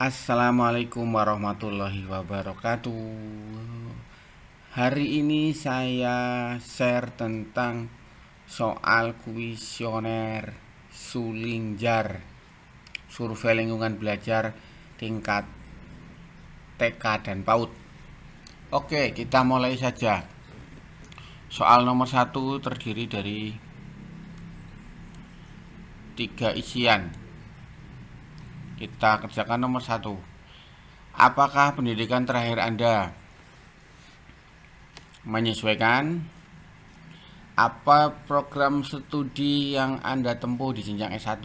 Assalamualaikum warahmatullahi wabarakatuh. Hari ini saya share tentang soal kuesioner Sulingjar, survei lingkungan belajar tingkat TK dan PAUD. Oke, kita mulai saja. Soal nomor 1 terdiri dari 3 isian. Kita kerjakan nomor 1. Apakah pendidikan terakhir Anda menyesuaikan? Apa program studi yang Anda tempuh di jenjang S1?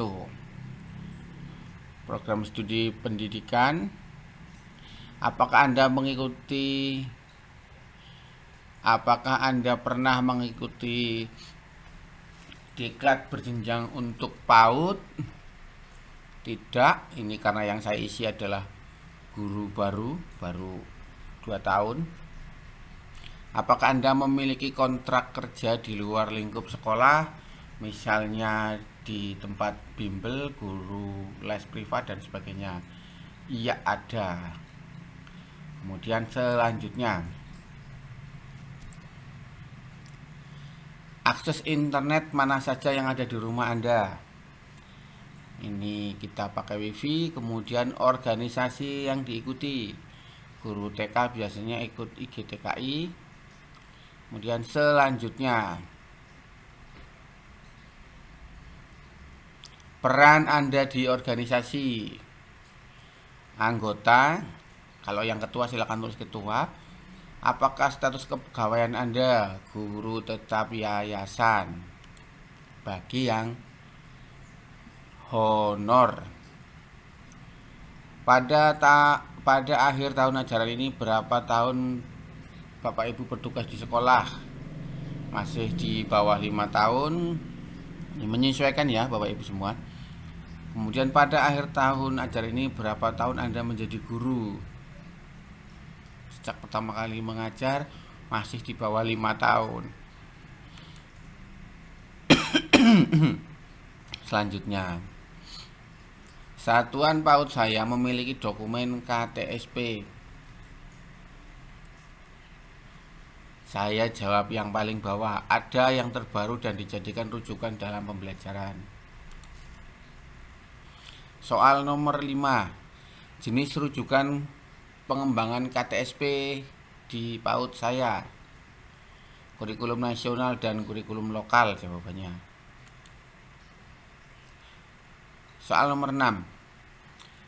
Program studi pendidikan. Apakah Anda pernah mengikuti diklat berjenjang untuk PAUD? Tidak, ini karena yang saya isi adalah guru baru 2 tahun. Apakah Anda memiliki kontrak kerja di luar lingkup sekolah, misalnya di tempat bimbel, guru les privat dan sebagainya? Iya, ada. Kemudian selanjutnya, akses internet mana saja yang ada di rumah Anda? Ini kita pakai wifi. Kemudian organisasi yang diikuti, guru TK biasanya ikut IGTKI. Kemudian selanjutnya, peran Anda di organisasi. Anggota, kalau yang ketua silakan tulis ketua. Apakah status kepegawaian Anda? Guru tetap yayasan. Bagi yang honor. Pada akhir tahun ajaran ini berapa tahun Bapak Ibu bertugas di sekolah? Masih di bawah 5 tahun. Ini menyesuaikan ya Bapak Ibu semua. Kemudian pada akhir tahun ajaran ini berapa tahun Anda menjadi guru? Sejak pertama kali mengajar masih di bawah 5 tahun. Selanjutnya, satuan PAUD saya memiliki dokumen KTSP. Saya jawab yang paling bawah. Ada yang terbaru dan dijadikan rujukan dalam pembelajaran. Soal nomor 5. Jenis rujukan pengembangan KTSP di PAUD saya. Kurikulum nasional dan kurikulum lokal jawabannya. Soal nomor 6.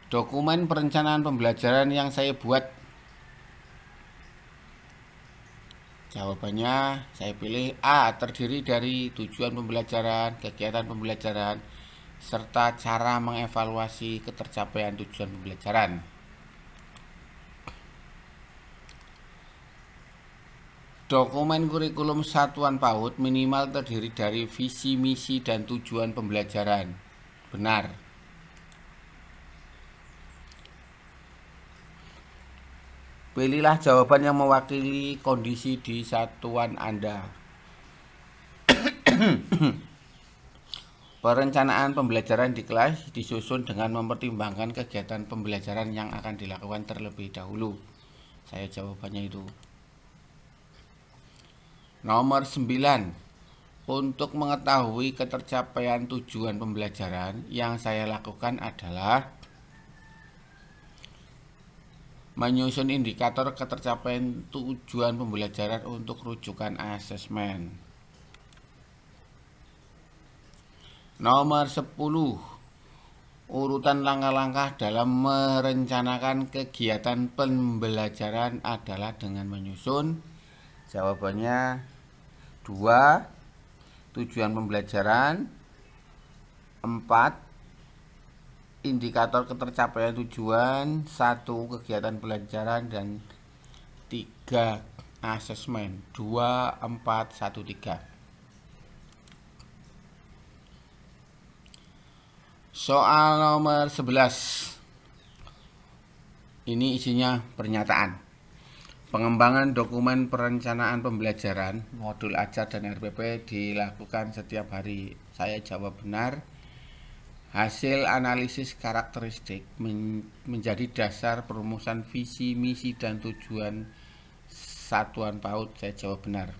Dokumen perencanaan pembelajaran yang saya buat. Jawabannya saya pilih A, terdiri dari tujuan pembelajaran, kegiatan pembelajaran, serta cara mengevaluasi ketercapaian tujuan pembelajaran. Dokumen kurikulum satuan PAUD minimal terdiri dari visi, misi, dan tujuan pembelajaran. Benar. Pilihlah jawaban yang mewakili kondisi di satuan Anda. Perencanaan pembelajaran di kelas disusun dengan mempertimbangkan kegiatan pembelajaran yang akan dilakukan terlebih dahulu. Saya jawabannya itu. Nomor 9. Untuk mengetahui ketercapaian tujuan pembelajaran, yang saya lakukan adalah menyusun indikator ketercapaian tujuan pembelajaran untuk rujukan asesmen. Nomor 10. Urutan langkah-langkah dalam merencanakan kegiatan pembelajaran adalah dengan menyusun. Jawabannya 2. Tujuan pembelajaran. 4. Indikator ketercapaian tujuan. 1. Kegiatan pembelajaran. Dan 3. Asesmen. 2, 4, 1, 3. Soal nomor 11. Ini isinya pernyataan. Pengembangan dokumen perencanaan pembelajaran, modul ajar dan RPP dilakukan setiap hari. Saya jawab benar. Hasil analisis karakteristik menjadi dasar perumusan visi, misi, dan tujuan satuan PAUD. Saya jawab benar.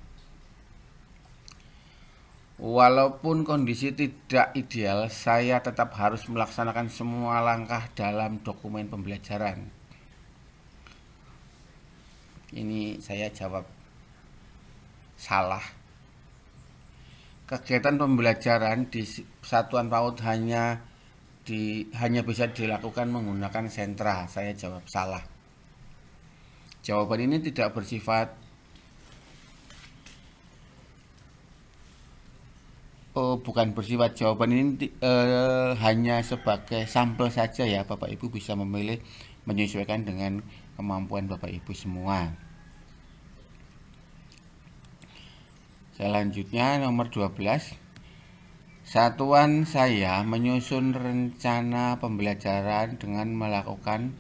Walaupun kondisi tidak ideal, saya tetap harus melaksanakan semua langkah dalam dokumen pembelajaran. Ini saya jawab salah. Kegiatan pembelajaran di satuan PAUD hanya bisa dilakukan menggunakan sentra. Saya jawab salah. Jawaban ini tidak bersifat bukan bersifat jawaban ini hanya sebagai sampel saja ya. Bapak Ibu bisa memilih menyesuaikan dengan kemampuan Bapak Ibu semua. Selanjutnya nomor 12. Satuan saya menyusun rencana pembelajaran dengan melakukan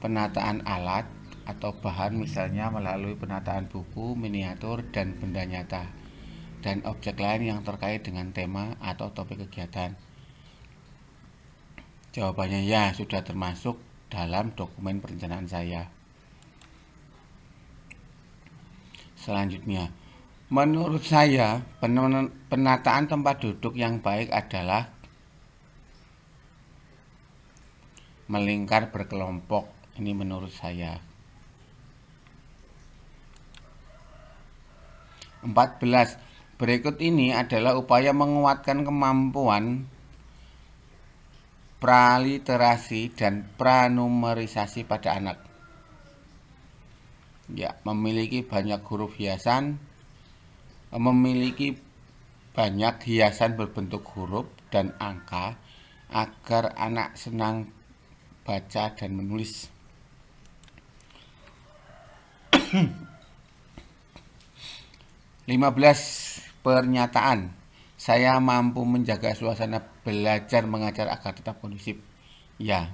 penataan alat atau bahan, misalnya melalui penataan buku, miniatur, dan benda nyata, dan objek lain yang terkait dengan tema atau topik kegiatan. Jawabannya ya, sudah termasuk dalam dokumen perencanaan saya. Selanjutnya, menurut saya penataan tempat duduk yang baik adalah melingkar berkelompok. Ini menurut saya. 14. Berikut ini adalah upaya menguatkan kemampuan praliterasi dan pranumerisasi pada anak. Ya, memiliki banyak hiasan berbentuk huruf dan angka agar anak senang baca dan menulis. 15. Pernyataan. Saya mampu menjaga suasana belajar mengajar agar tetap kondusif. Ya.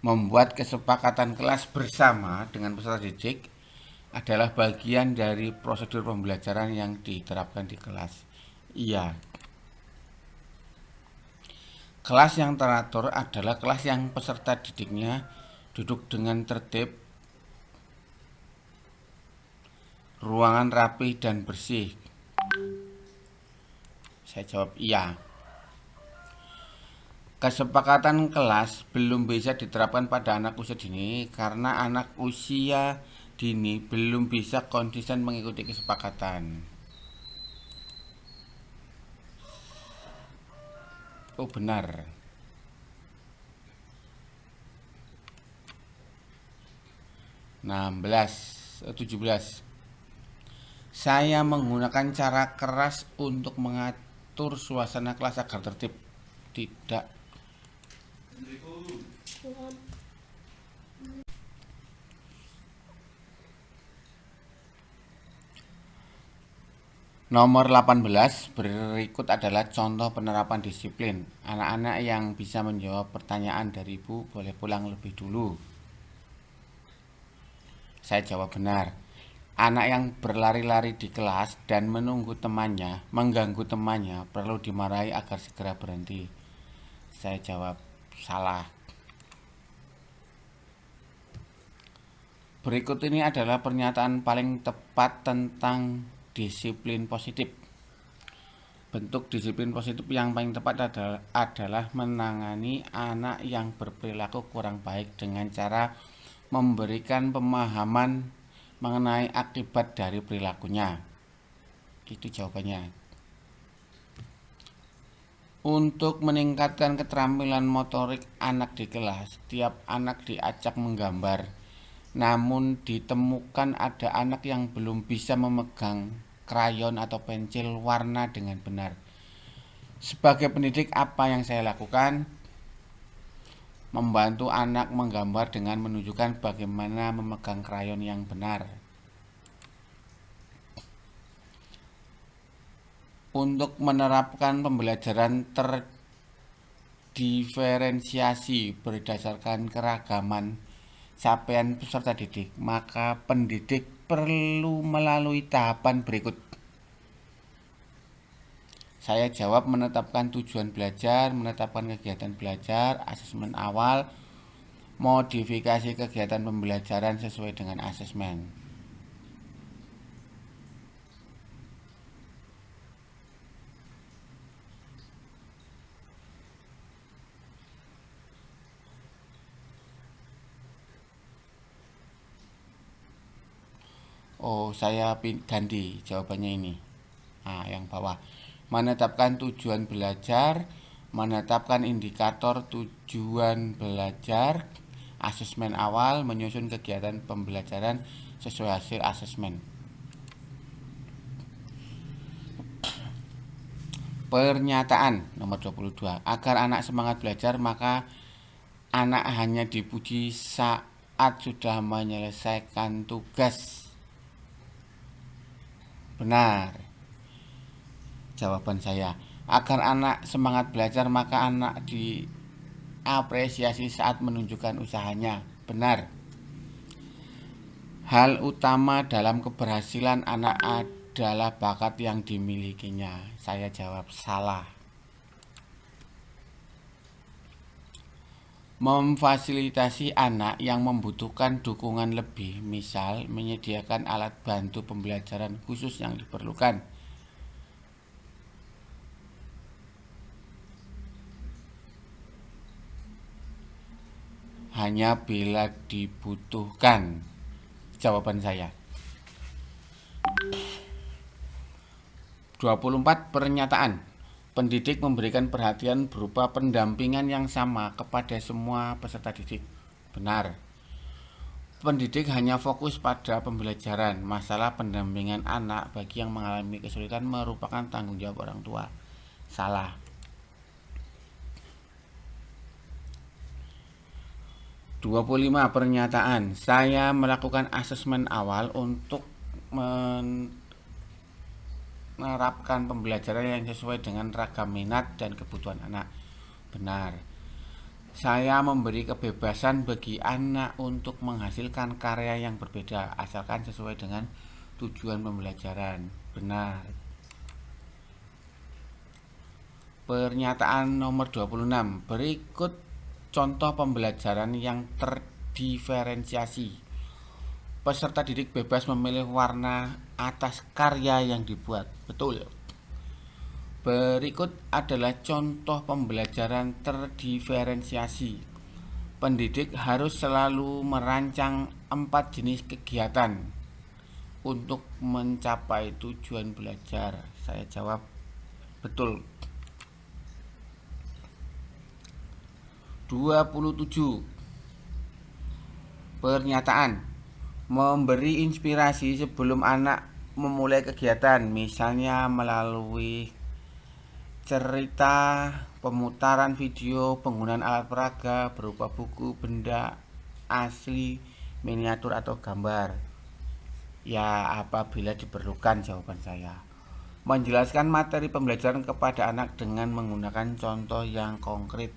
Membuat kesepakatan kelas bersama dengan peserta didik adalah bagian dari prosedur pembelajaran yang diterapkan di kelas. Iya. Kelas yang teratur adalah kelas yang peserta didiknya duduk dengan tertib, ruangan rapi dan bersih. Saya jawab iya. Kesepakatan kelas belum bisa diterapkan pada anak usia dini karena anak usia dini belum bisa konsisten mengikuti kesepakatan. Oh, benar. 17. Saya menggunakan cara keras untuk mengatur suasana kelas agar tertib. Tidak. Nomor 18. Berikut adalah contoh penerapan disiplin. Anak-anak yang bisa menjawab pertanyaan dari Ibu boleh pulang lebih dulu. Saya jawab benar. Anak yang berlari-lari di kelas dan mengganggu temannya perlu dimarahi agar segera berhenti. Saya jawab salah. Berikut ini adalah pernyataan paling tepat tentang disiplin positif. Bentuk disiplin positif yang paling tepat adalah menangani anak yang berperilaku kurang baik dengan cara memberikan pemahaman mengenai akibat dari perilakunya. Itu jawabannya. Untuk meningkatkan keterampilan motorik anak di kelas, setiap anak diajak menggambar. Namun ditemukan ada anak yang belum bisa memegang krayon atau pensil warna dengan benar. Sebagai pendidik, apa yang saya lakukan? Membantu anak menggambar dengan menunjukkan bagaimana memegang krayon yang benar. Untuk menerapkan pembelajaran terdiferensiasi berdasarkan keragaman capaian peserta didik, maka pendidik perlu melalui tahapan berikut. Saya jawab menetapkan tujuan belajar, menetapkan kegiatan belajar, asesmen awal, modifikasi kegiatan pembelajaran sesuai dengan asesmen. Oh, saya ganti jawabannya ini. Nah, yang bawah. Menetapkan tujuan belajar, menetapkan indikator tujuan belajar, asesmen awal, menyusun kegiatan pembelajaran sesuai hasil asesmen. Pernyataan nomor 22. Agar anak semangat belajar, maka anak hanya dipuji saat sudah menyelesaikan tugas. Benar. Jawaban saya, agar anak semangat belajar maka anak diapresiasi saat menunjukkan usahanya. Benar. Hal utama dalam keberhasilan anak adalah bakat yang dimilikinya. Saya jawab salah. Memfasilitasi anak yang membutuhkan dukungan lebih, misal menyediakan alat bantu pembelajaran khusus yang diperlukan. Hanya bila dibutuhkan. Jawaban saya. 24. Pernyataan. Pendidik memberikan perhatian berupa pendampingan yang sama kepada semua peserta didik. Benar. Pendidik hanya fokus pada pembelajaran. Masalah pendampingan anak bagi yang mengalami kesulitan merupakan tanggung jawab orang tua. Salah. 25. Pernyataan. Saya melakukan asesmen awal untuk menerapkan pembelajaran yang sesuai dengan ragam minat dan kebutuhan anak. Benar. Saya memberi kebebasan bagi anak untuk menghasilkan karya yang berbeda asalkan sesuai dengan tujuan pembelajaran. Benar. Pernyataan nomor 26. Berikut contoh pembelajaran yang terdiferensiasi. Peserta didik bebas memilih warna atas karya yang dibuat. Betul. Berikut adalah contoh pembelajaran terdiferensiasi. Pendidik harus selalu merancang 4 jenis kegiatan untuk mencapai tujuan belajar. Saya jawab betul. 27. Pernyataan. Memberi inspirasi sebelum anak memulai kegiatan, misalnya melalui cerita, pemutaran video, penggunaan alat peraga berupa buku, benda asli, miniatur atau gambar. Ya, apabila diperlukan, jawaban saya. Menjelaskan materi pembelajaran kepada anak dengan menggunakan contoh yang konkret.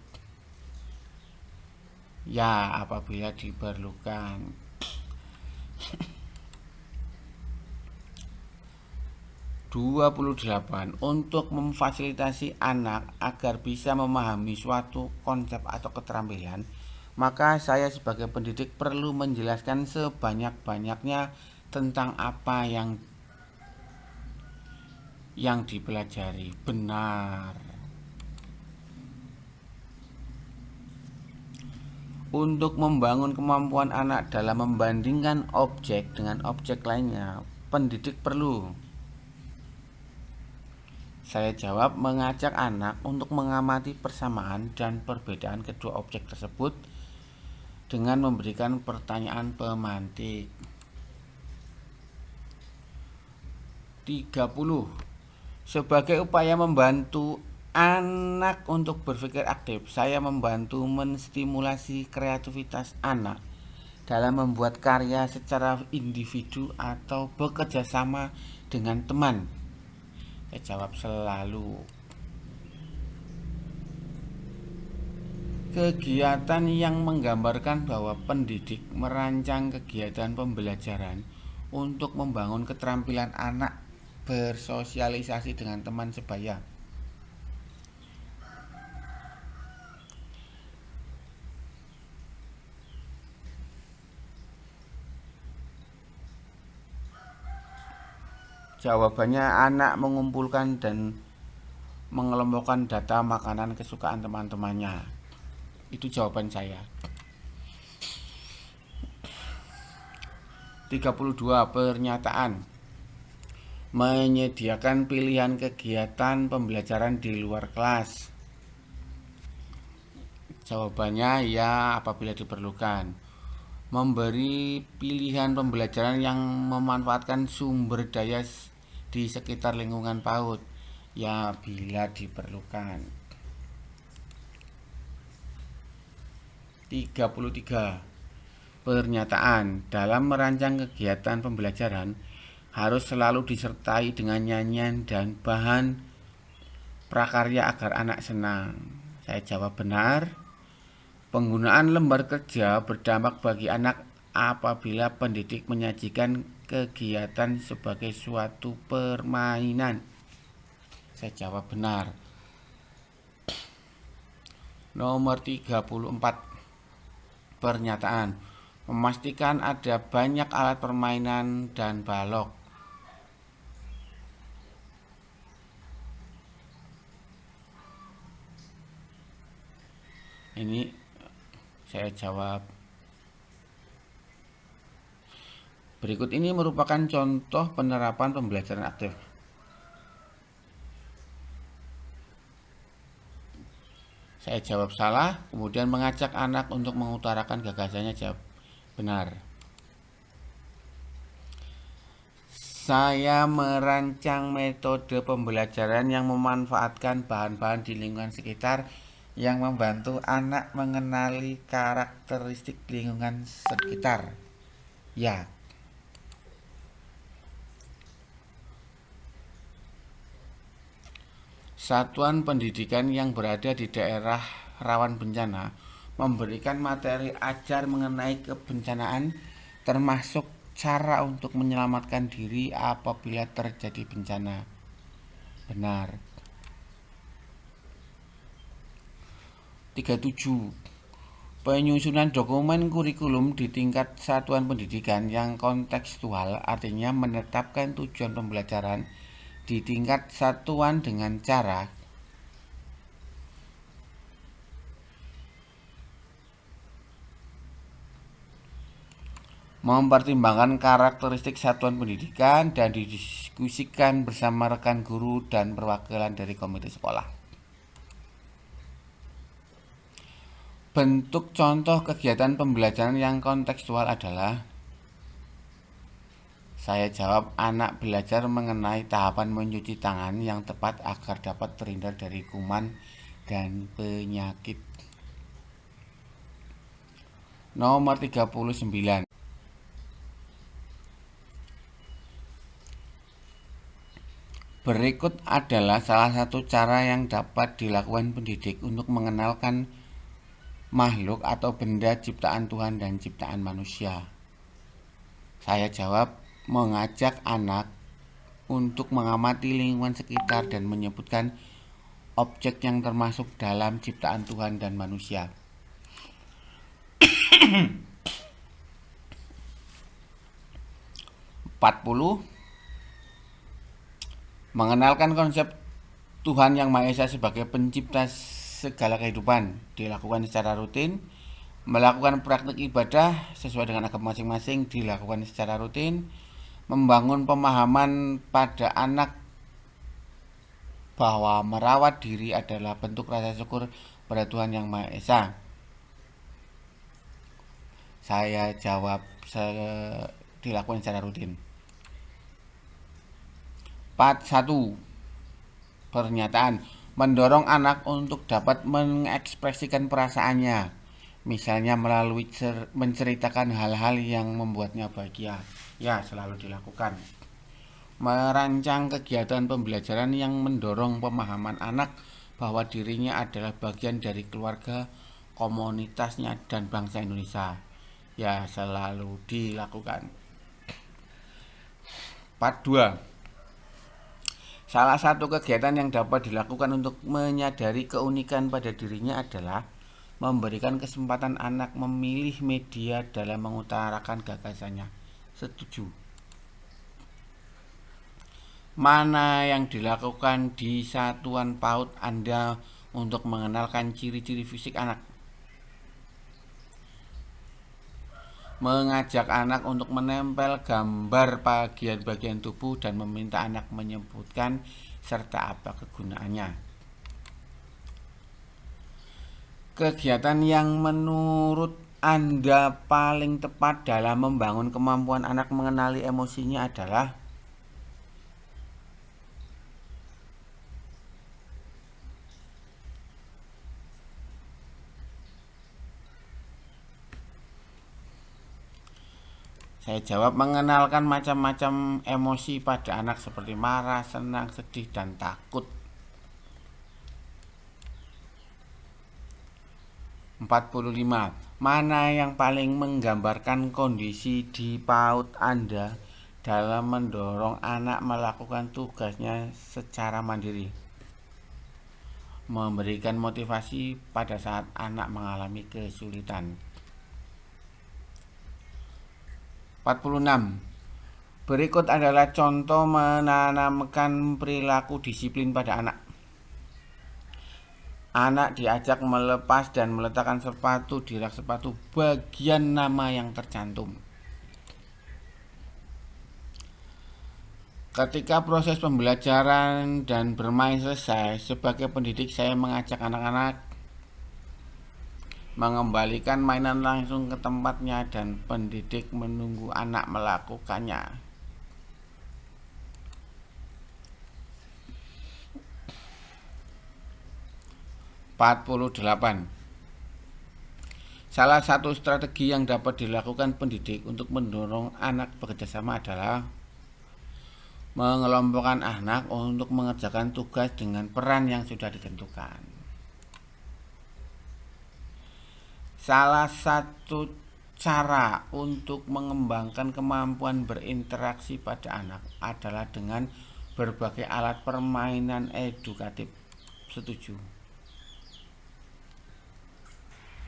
Ya, apabila diperlukan. 28. Untuk memfasilitasi anak agar bisa memahami suatu konsep atau keterampilan, maka saya sebagai pendidik perlu menjelaskan sebanyak-banyaknya tentang apa yang dipelajari. Benar. Untuk membangun kemampuan anak dalam membandingkan objek dengan objek lainnya, pendidik perlu. Saya jawab mengajak anak untuk mengamati persamaan dan perbedaan kedua objek tersebut dengan memberikan pertanyaan pemantik. 30. Sebagai upaya membantu anak untuk berpikir aktif, saya membantu menstimulasi kreativitas anak dalam membuat karya secara individu atau bekerja sama dengan teman. Saya jawab selalu. Kegiatan yang menggambarkan bahwa pendidik merancang kegiatan pembelajaran untuk membangun keterampilan anak bersosialisasi dengan teman sebaya. Jawabannya anak mengumpulkan dan mengelompokkan data makanan kesukaan teman-temannya. Itu jawaban saya. 32. Pernyataan. Menyediakan pilihan kegiatan pembelajaran di luar kelas. Jawabannya ya apabila diperlukan. Memberi pilihan pembelajaran yang memanfaatkan sumber daya di sekitar lingkungan PAUD. Ya bila diperlukan. 33. Pernyataan. Dalam merancang kegiatan pembelajaran harus selalu disertai dengan nyanyian dan bahan prakarya agar anak senang. Saya jawab benar. Penggunaan lembar kerja berdampak bagi anak apabila pendidik menyajikan kegiatan sebagai suatu permainan. Saya jawab benar. Nomor 34. Pernyataan. Memastikan ada banyak alat permainan dan balok. Ini saya jawab. Berikut ini merupakan contoh penerapan pembelajaran aktif. Saya jawab salah, kemudian mengajak anak untuk mengutarakan gagasannya. Jawab benar. Saya merancang metode pembelajaran yang memanfaatkan bahan-bahan di lingkungan sekitar yang membantu anak mengenali karakteristik lingkungan sekitar. Ya. Satuan pendidikan yang berada di daerah rawan bencana memberikan materi ajar mengenai kebencanaan, termasuk cara untuk menyelamatkan diri apabila terjadi bencana. Benar. 37. Penyusunan dokumen kurikulum di tingkat satuan pendidikan yang kontekstual, artinya menetapkan tujuan pembelajaran di tingkat satuan dengan cara mempertimbangkan karakteristik satuan pendidikan dan didiskusikan bersama rekan guru dan perwakilan dari komite sekolah. Bentuk contoh kegiatan pembelajaran yang kontekstual adalah, saya jawab, anak belajar mengenai tahapan mencuci tangan yang tepat agar dapat terhindar dari kuman dan penyakit. Nomor 39. Berikut adalah salah satu cara yang dapat dilakukan pendidik untuk mengenalkan makhluk atau benda ciptaan Tuhan dan ciptaan manusia. Saya jawab, mengajak anak untuk mengamati lingkungan sekitar dan menyebutkan objek yang termasuk dalam ciptaan Tuhan dan manusia. 40. Mengenalkan konsep Tuhan Yang Maha Esa sebagai pencipta segala kehidupan dilakukan secara rutin. Melakukan praktik ibadah sesuai dengan agama masing-masing dilakukan secara rutin. Membangun pemahaman pada anak bahwa merawat diri adalah bentuk rasa syukur pada Tuhan Yang Maha Esa. Saya jawab dilakukan secara rutin. 41. Pernyataan. Mendorong anak untuk dapat mengekspresikan perasaannya, misalnya melalui menceritakan hal-hal yang membuatnya bahagia. Ya, selalu dilakukan. Merancang kegiatan pembelajaran yang mendorong pemahaman anak bahwa dirinya adalah bagian dari keluarga, komunitasnya, dan bangsa Indonesia. Ya, selalu dilakukan. 42. Salah satu kegiatan yang dapat dilakukan untuk menyadari keunikan pada dirinya adalah memberikan kesempatan anak memilih media dalam mengutarakan gagasannya. Setuju. Mana yang dilakukan di satuan PAUD Anda untuk mengenalkan ciri-ciri fisik anak? Mengajak anak untuk menempel gambar bagian-bagian tubuh dan meminta anak menyebutkan serta apa kegunaannya. Kegiatan yang menurut Anda paling tepat dalam membangun kemampuan anak mengenali emosinya adalah saya jawab mengenalkan macam-macam emosi pada anak seperti marah, senang, sedih, dan takut. 45. Mana yang paling menggambarkan kondisi di PAUD Anda dalam mendorong anak melakukan tugasnya secara mandiri? Memberikan motivasi pada saat anak mengalami kesulitan. 46. Berikut adalah contoh menanamkan perilaku disiplin pada anak. Anak diajak melepas dan meletakkan sepatu di rak sepatu bagian nama yang tercantum. Ketika proses pembelajaran dan bermain selesai, sebagai pendidik saya mengajak anak-anak mengembalikan mainan langsung ke tempatnya dan pendidik menunggu anak melakukannya. 48. Salah satu strategi yang dapat dilakukan pendidik untuk mendorong anak bekerjasama adalah mengelompokkan anak untuk mengerjakan tugas dengan peran yang sudah ditentukan. Salah satu cara untuk mengembangkan kemampuan berinteraksi pada anak adalah dengan berbagai alat permainan edukatif. Setuju.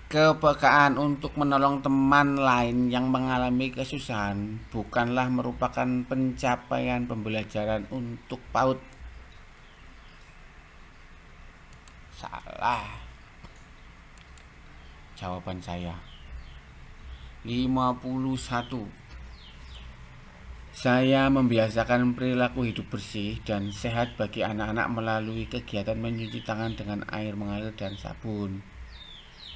Kepekaan untuk menolong teman lain yang mengalami kesusahan bukanlah merupakan pencapaian pembelajaran untuk PAUD. Salah. Jawaban saya 51. Saya membiasakan perilaku hidup bersih dan sehat bagi anak-anak melalui kegiatan mencuci tangan dengan air mengalir dan sabun.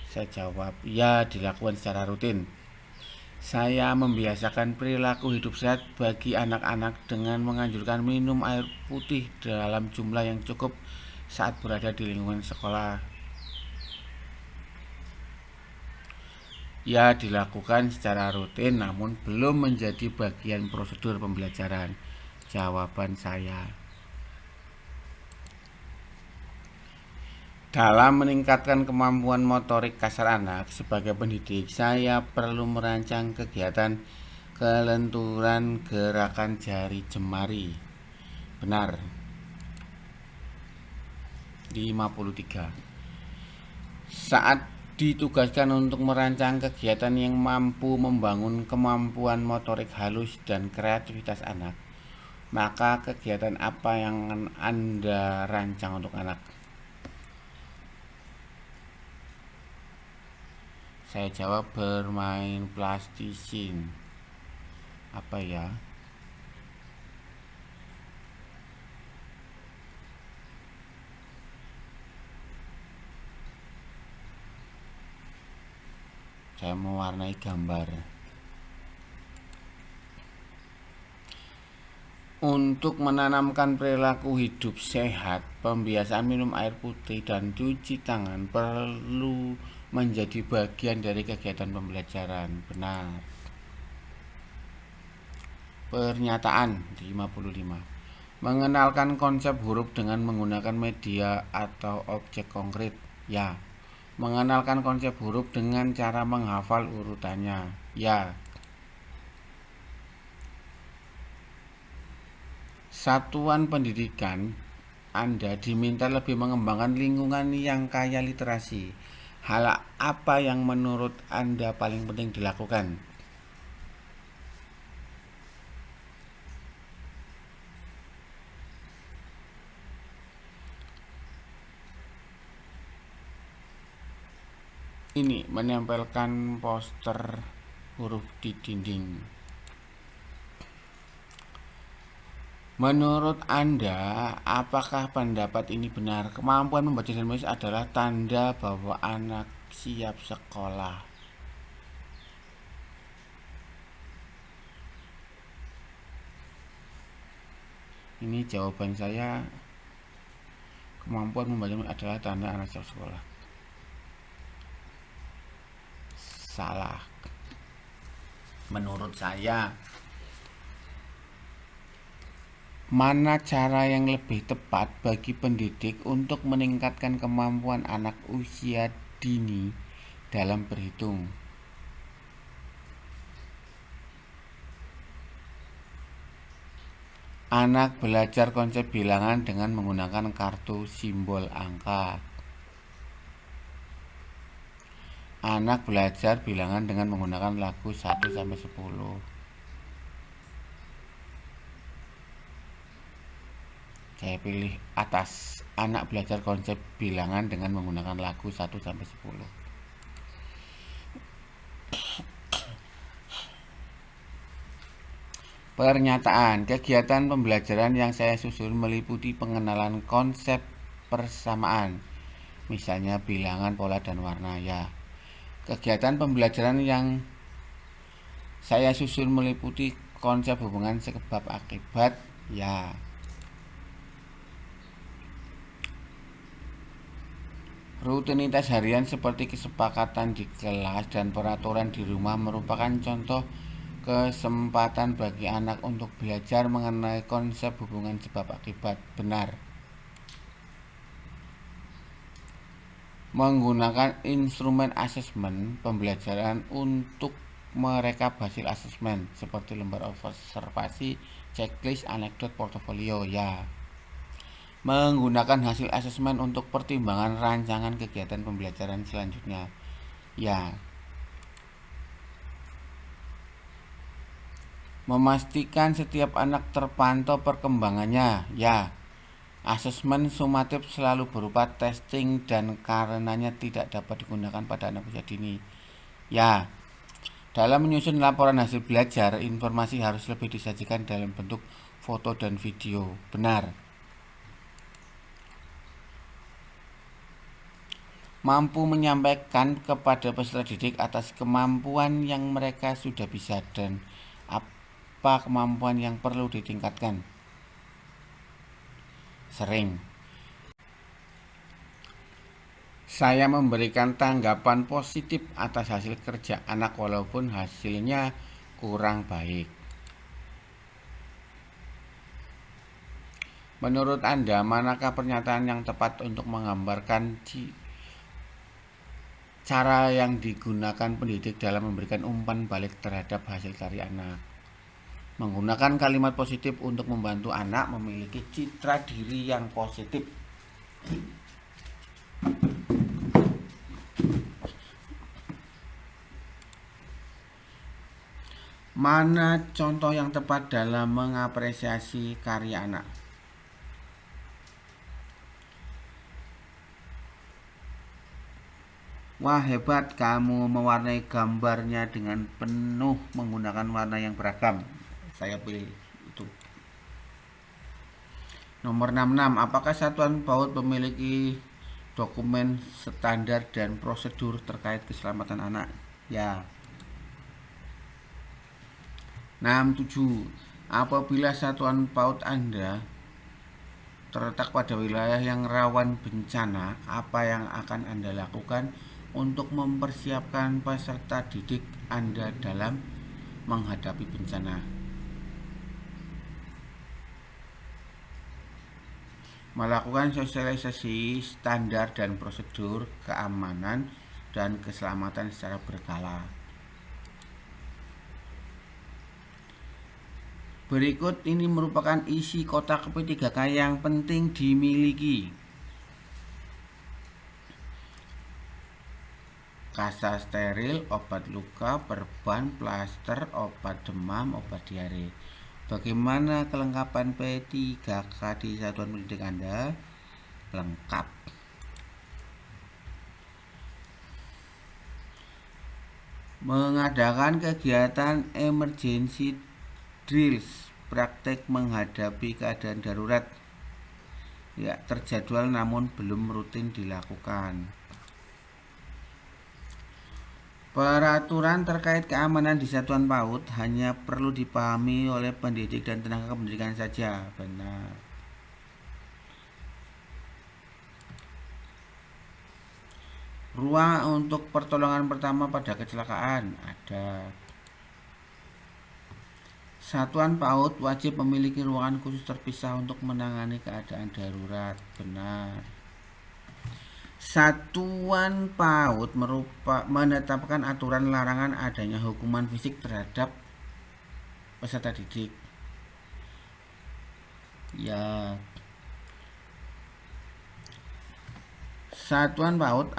Saya jawab, ya, dilakukan secara rutin. Saya membiasakan perilaku hidup sehat bagi anak-anak dengan menganjurkan minum air putih dalam jumlah yang cukup saat berada di lingkungan sekolah. Ya, dilakukan secara rutin namun belum menjadi bagian prosedur pembelajaran. Jawaban saya. Dalam meningkatkan kemampuan motorik kasar anak, sebagai pendidik saya perlu merancang kegiatan kelenturan gerakan jari jemari. Benar. 53. Saat ditugaskan untuk merancang kegiatan yang mampu membangun kemampuan motorik halus dan kreativitas anak, maka kegiatan apa yang Anda rancang untuk anak? Saya jawab bermain plastisin. Apa ya? Saya mewarnai gambar. Untuk menanamkan perilaku hidup sehat, pembiasaan minum air putih dan cuci tangan perlu menjadi bagian dari kegiatan pembelajaran. Benar. Pernyataan 55. Mengenalkan konsep huruf dengan menggunakan media atau objek konkret. Ya. Mengenalkan konsep huruf dengan cara menghafal urutannya. Ya. Satuan pendidikan Anda diminta lebih mengembangkan lingkungan yang kaya literasi. Hal apa yang menurut Anda paling penting dilakukan? ini menempelkan poster huruf di dinding. Menurut Anda, apakah pendapat ini benar? Kemampuan membaca dan menulis adalah tanda bahwa anak siap sekolah. Ini jawaban saya. Kemampuan membaca dan menulis adalah tanda anak siap sekolah. Salah. Menurut saya, mana cara yang lebih tepat bagi pendidik untuk meningkatkan kemampuan anak usia dini dalam berhitung? Anak belajar konsep bilangan dengan menggunakan kartu simbol angka. Anak belajar bilangan dengan menggunakan lagu 1 sampai 10. Saya pilih atas. Anak belajar konsep bilangan dengan menggunakan lagu 1 sampai 10. Pernyataan. Kegiatan pembelajaran yang saya susun meliputi pengenalan konsep persamaan, misalnya bilangan, pola, dan warna. Ya. Kegiatan pembelajaran yang saya susun meliputi konsep hubungan sebab akibat. Ya. Rutinitas harian seperti kesepakatan di kelas dan peraturan di rumah merupakan contoh kesempatan bagi anak untuk belajar mengenai konsep hubungan sebab akibat. Benar. Menggunakan instrumen asesmen pembelajaran untuk merekap hasil asesmen seperti lembar observasi, checklist, anekdot, portofolio. Ya. Menggunakan hasil asesmen untuk pertimbangan rancangan kegiatan pembelajaran selanjutnya. Ya. Memastikan setiap anak terpantau perkembangannya. Ya. Asesmen sumatif selalu berupa testing dan karenanya tidak dapat digunakan pada anak usia dini. Ya. Dalam menyusun laporan hasil belajar, informasi harus lebih disajikan dalam bentuk foto dan video. Benar. Mampu menyampaikan kepada peserta didik atas kemampuan yang mereka sudah bisa dan apa kemampuan yang perlu ditingkatkan. Sering. Saya memberikan tanggapan positif atas hasil kerja anak walaupun hasilnya kurang baik. Menurut Anda, manakah pernyataan yang tepat untuk menggambarkan cara yang digunakan pendidik dalam memberikan umpan balik terhadap hasil karya anak? Menggunakan kalimat positif untuk membantu anak memiliki citra diri yang positif. Mana contoh yang tepat dalam mengapresiasi karya anak? Wah, hebat, kamu mewarnai gambarnya dengan penuh menggunakan warna yang beragam. Saya pilih itu. Nomor 66. Apakah satuan PAUD memiliki dokumen standar dan prosedur terkait keselamatan anak? Ya. 67. Apabila satuan PAUD Anda terletak pada wilayah yang rawan bencana, apa yang akan Anda lakukan untuk mempersiapkan peserta didik Anda dalam menghadapi bencana? Melakukan sosialisasi standar dan prosedur keamanan dan keselamatan secara berkala. Berikut ini merupakan isi kotak P3K yang penting dimiliki. Kasa steril, obat luka, perban, plaster, obat demam, obat diare. Bagaimana kelengkapan P3K di satuan pendidik Anda? Lengkap. Mengadakan kegiatan emergency drills, praktek menghadapi keadaan darurat. Ya, terjadwal namun belum rutin dilakukan. Peraturan terkait keamanan di satuan PAUD hanya perlu dipahami oleh pendidik dan tenaga kependidikan saja. Benar. Ruang untuk pertolongan pertama pada kecelakaan ada. Satuan PAUD wajib memiliki ruangan khusus terpisah untuk menangani keadaan darurat. Benar. Satuan PAUD menetapkan aturan larangan adanya hukuman fisik terhadap peserta didik. Ya. Satuan PAUD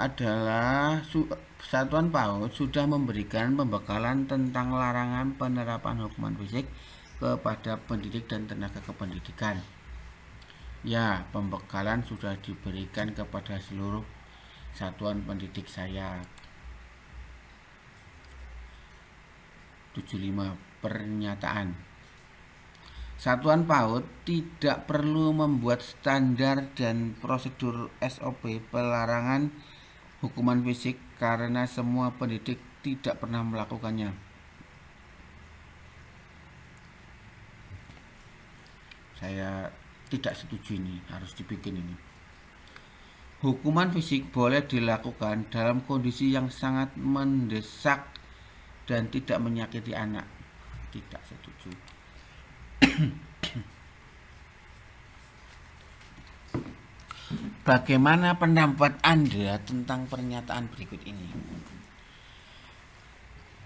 sudah memberikan pembekalan tentang larangan penerapan hukuman fisik kepada pendidik dan tenaga kependidikan. Ya, pembekalan sudah diberikan kepada seluruh satuan pendidik saya. 75. Pernyataan. Satuan PAUD tidak perlu membuat standar dan prosedur SOP pelarangan hukuman fisik karena semua pendidik tidak pernah melakukannya. Saya tidak setuju, ini harus dibikin ini. Hukuman fisik boleh dilakukan dalam kondisi yang sangat mendesak dan tidak menyakiti anak. Tidak setuju. Bagaimana pendapat Anda tentang pernyataan berikut ini?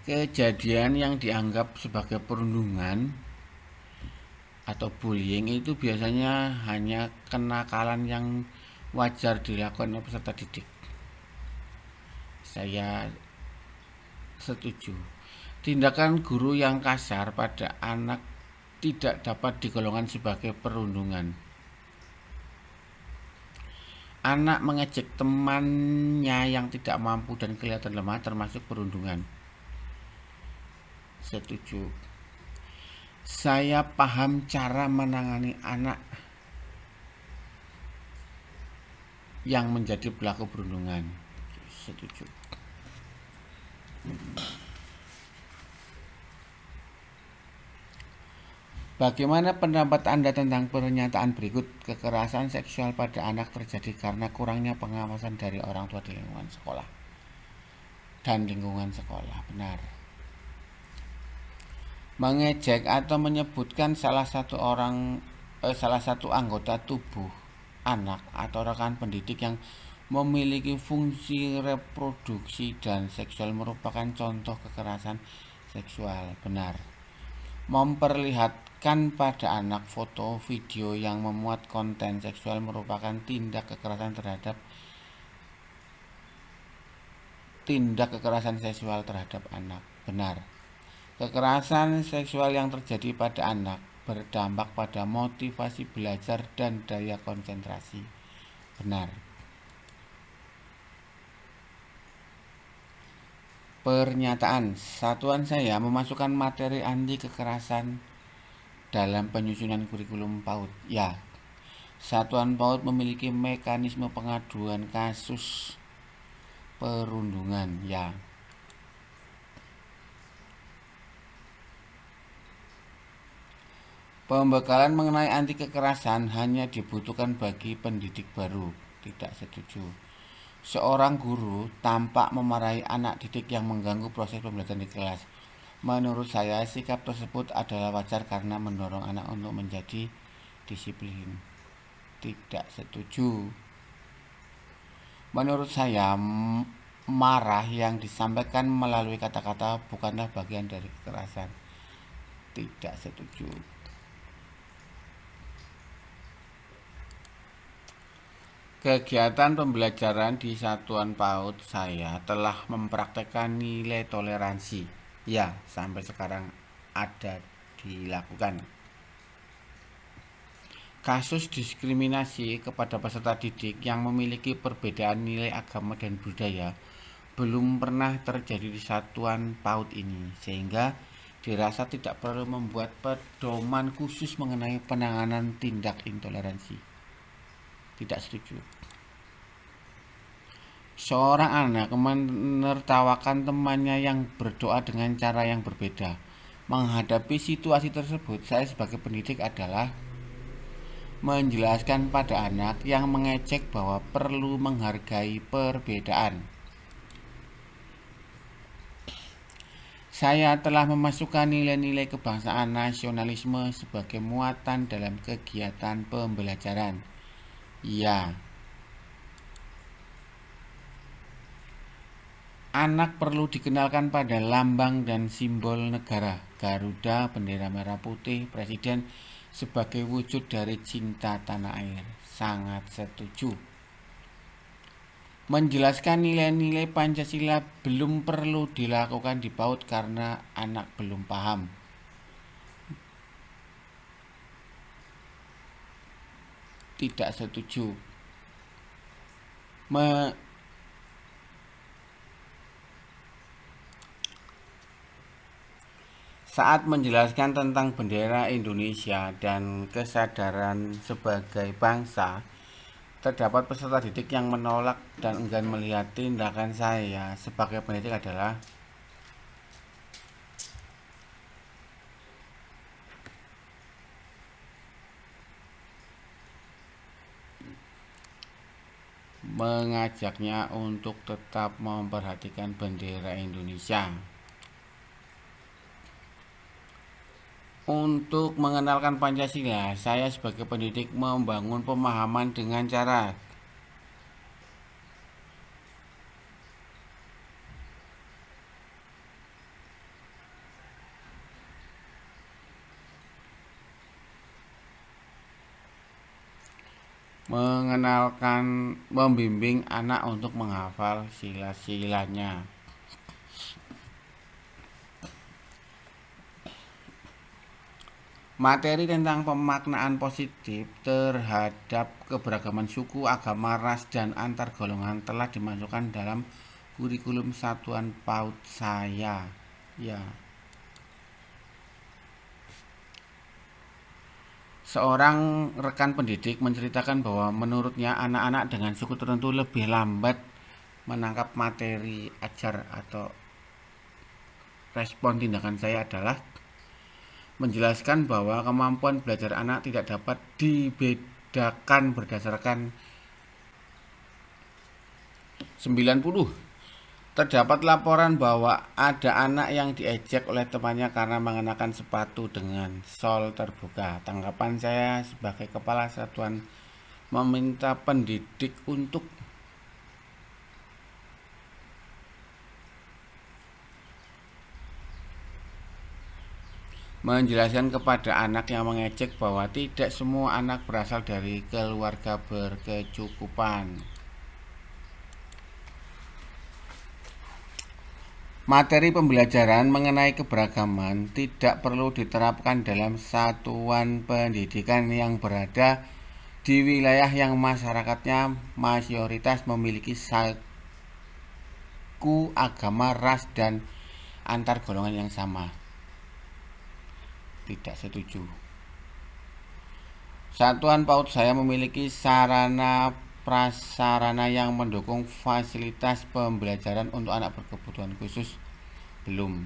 Kejadian yang dianggap sebagai perundungan atau bullying itu biasanya hanya kenakalan yang wajar dilakukan oleh peserta didik. Saya setuju. Tindakan guru yang kasar pada anak tidak dapat digolongkan sebagai perundungan. Anak mengejek temannya yang tidak mampu dan kelihatan lemah termasuk perundungan. Setuju. Saya paham cara menangani anak yang menjadi pelaku perundungan. Setuju. Bagaimana pendapat Anda tentang pernyataan berikut? Kekerasan seksual pada anak terjadi karena kurangnya pengawasan dari orang tua di lingkungan sekolah dan lingkungan sekolah. Benar. Mengejek atau menyebutkan salah satu anggota tubuh anak atau rekan pendidik yang memiliki fungsi reproduksi dan seksual merupakan contoh kekerasan seksual. Benar. Memperlihatkan pada anak foto video yang memuat konten seksual merupakan tindak kekerasan seksual terhadap anak. Benar. Kekerasan seksual yang terjadi pada anak berdampak pada motivasi belajar dan daya konsentrasi. Benar. Pernyataan. Satuan saya memasukkan materi anti kekerasan dalam penyusunan kurikulum PAUD. Ya. Satuan PAUD memiliki mekanisme pengaduan kasus perundungan. Ya. Pembekalan mengenai anti kekerasan hanya dibutuhkan bagi pendidik baru. Tidak setuju. Seorang guru tampak memarahi anak didik yang mengganggu proses pembelajaran di kelas. Menurut saya, sikap tersebut adalah wajar karena mendorong anak untuk menjadi disiplin. Tidak setuju. Menurut saya, marah yang disampaikan melalui kata-kata bukanlah bagian dari kekerasan. Tidak setuju. Kegiatan pembelajaran di satuan PAUD saya telah mempraktekkan nilai toleransi. Ya, sampai sekarang ada dilakukan. Kasus diskriminasi kepada peserta didik yang memiliki perbedaan nilai agama dan budaya belum pernah terjadi di satuan PAUD ini, sehingga dirasa tidak perlu membuat pedoman khusus mengenai penanganan tindak intoleransi. Tidak setuju. Seorang anak menertawakan temannya yang berdoa dengan cara yang berbeda. Menghadapi situasi tersebut, saya sebagai pendidik adalah menjelaskan pada anak yang mengejek bahwa perlu menghargai perbedaan. Saya telah memasukkan nilai-nilai kebangsaan nasionalisme sebagai muatan dalam kegiatan pembelajaran. Ya, anak perlu dikenalkan pada lambang dan simbol negara, Garuda, bendera merah putih, presiden, sebagai wujud dari cinta tanah air. Sangat setuju. Menjelaskan nilai-nilai Pancasila belum perlu dilakukan di PAUD karena anak belum paham. Tidak setuju. Saat menjelaskan tentang bendera Indonesia dan kesadaran sebagai bangsa, terdapat peserta didik yang menolak dan enggan melihat tindakan saya sebagai pendidik adalah mengajaknya untuk tetap memperhatikan bendera Indonesia. Untuk mengenalkan Pancasila, saya sebagai pendidik membangun pemahaman dengan cara membimbing anak untuk menghafal sila-silanya. Materi tentang pemaknaan positif terhadap keberagaman suku, agama, ras, dan antar golongan telah dimasukkan dalam kurikulum satuan PAUD saya. Ya. Seorang rekan pendidik menceritakan bahwa menurutnya anak-anak dengan suku tertentu lebih lambat menangkap materi ajar atau respon tindakan saya adalah menjelaskan bahwa kemampuan belajar anak tidak dapat dibedakan berdasarkan 90. Terdapat laporan bahwa ada anak yang diejek oleh temannya karena mengenakan sepatu dengan sol terbuka. Tanggapan saya sebagai kepala satuan meminta pendidik untuk menjelaskan kepada anak yang mengejek bahwa tidak semua anak berasal dari keluarga berkecukupan. Materi pembelajaran mengenai keberagaman tidak perlu diterapkan dalam satuan pendidikan yang berada di wilayah yang masyarakatnya mayoritas memiliki suku, agama, ras, dan antar golongan yang sama. Tidak setuju. Satuan PAUD saya memiliki sarana prasarana yang mendukung fasilitas pembelajaran untuk anak berkebutuhan khusus. Belum.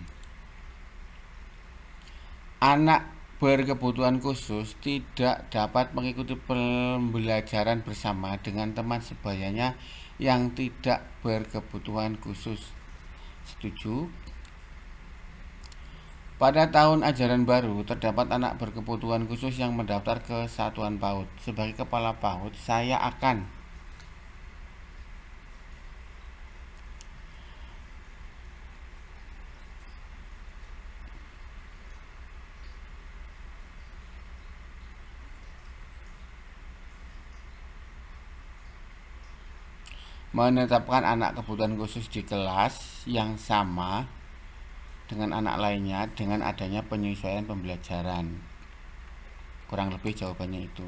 Anak berkebutuhan khusus tidak dapat mengikuti pembelajaran bersama dengan teman sebayanya yang tidak berkebutuhan khusus. Setuju? Pada tahun ajaran baru, terdapat anak berkebutuhan khusus yang mendaftar ke satuan PAUD. Sebagai kepala PAUD, saya akan menetapkan anak kebutuhan khusus di kelas yang sama dengan anak lainnya dengan adanya penyesuaian pembelajaran. Kurang lebih jawabannya itu.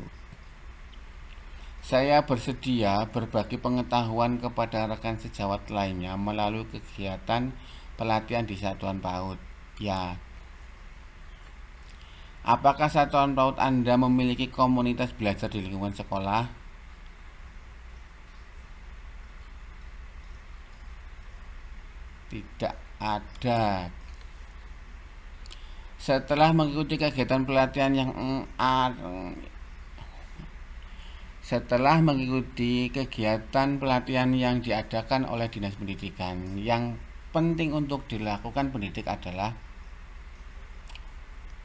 Saya bersedia berbagi pengetahuan kepada rekan sejawat lainnya melalui kegiatan pelatihan di satuan PAUD. Ya. Apakah satuan PAUD Anda memiliki komunitas belajar di lingkungan sekolah? Tidak ada. Setelah mengikuti kegiatan pelatihan yang diadakan oleh Dinas Pendidikan, yang penting untuk dilakukan pendidik adalah